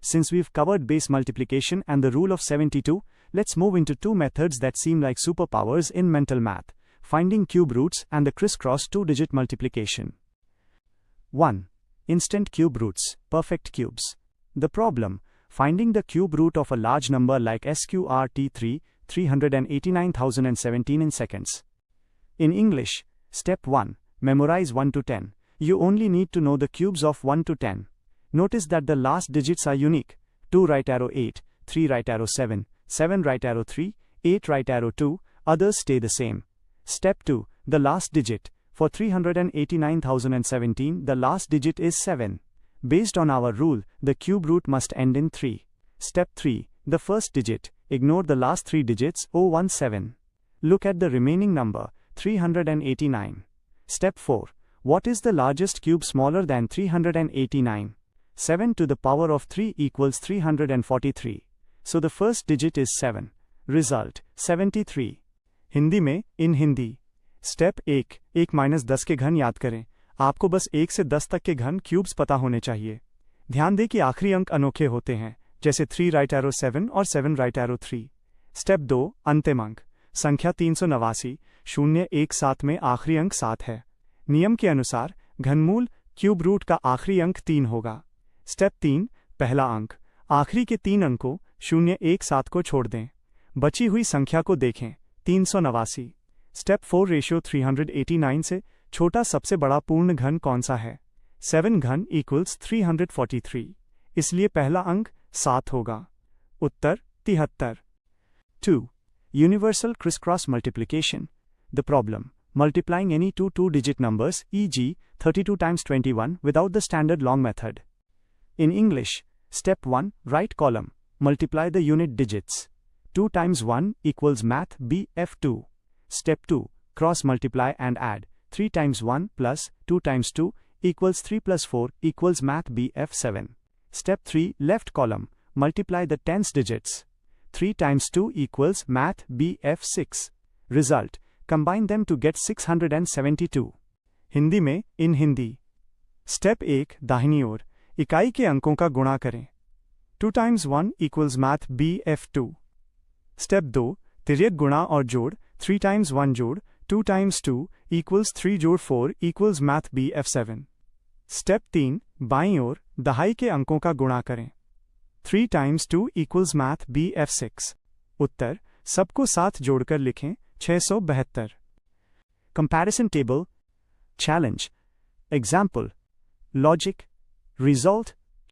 Since we've covered base multiplication and the rule of 72, let's move into two methods that seem like superpowers in mental math: finding cube roots and the crisscross two-digit multiplication. 1. Instant cube roots, perfect cubes. The problem: finding the cube root of a large number like SQRT3, 389,017 in seconds. In English, Step 1. Memorize 1 to 10. You only need to know the cubes of 1 to 10. Notice that the last digits are unique: 2 right arrow 8, 3 right arrow 7, 7 right arrow 3, 8 right arrow 2, others stay the same. Step 2. The last digit. For 389,017, the last digit is 7. Based on our rule, the cube root must end in 3. Step 3. The first digit. Ignore the last 3 digits, 017. Look at the remaining number, 389. Step 4. What is the largest cube smaller than 389? 7 to the power of 3 equals 343. So the first digit is 7. Result, 73. Hindi में, इन Hindi. Step 1. 1-10 के घन याद करें. आपको बस 1 से 10 तक के घन क्यूब्स पता होने चाहिए. ध्यान दें कि आखिरी अंक अनोखे होते हैं, जैसे 3 राइट एरो 7 और 7 राइट एरो 3. स्टेप 2. अंतिम अंक. संख्या 389, 017 में आखिरी अंक 7 है. नियम के अनुसार घनमूल क्यूब रूट का आखिरी अंक 3 होगा. स्टेप 3. पहला अंक. आखिरी के 3 अंकों 017 को छोड़ दें. बची हुई संख्या को देखें, 389. स्टेप 4. रेशियो 389 से छोटा सबसे बड़ा पूर्ण घन कौन सा है? 7 घन इक्वल्स 343. इसलिए पहला अंक 7 होगा. उत्तर 73. 2. Universal crisscross multiplication. The problem: multiplying any two two-digit numbers, e.g., 32 times 21, without the standard long method. In English, Step 1. Right column. Multiply the unit digits. 2 times 1 equals math BF2. Step 2. Cross multiply and add. 3 times 1 plus 2 times 2 equals 3 plus 4 equals math BF7. Step 3. Left column. Multiply the tens digits. 3 times 2 equals math BF6. Result: combine them to get 672. Hindi में, इन Hindi. Step 1. दाहिनी ओर. इकाई के अंकों का गुणा करें. 2 times 1 equals math BF2. Step 2. तिर्यक गुणा और जोड़. 3 times 1 जोड़ 2 times 2 equals 3 जोड़ 4 equals math BF7. स्टेप 3. बाईं ओर. दहाई के अंकों का गुणा करें. 3 times 2 equals math BF6. उत्तर सबको साथ जोड़कर लिखें, 672. Comparison table. Challenge. Example. Logic. Result.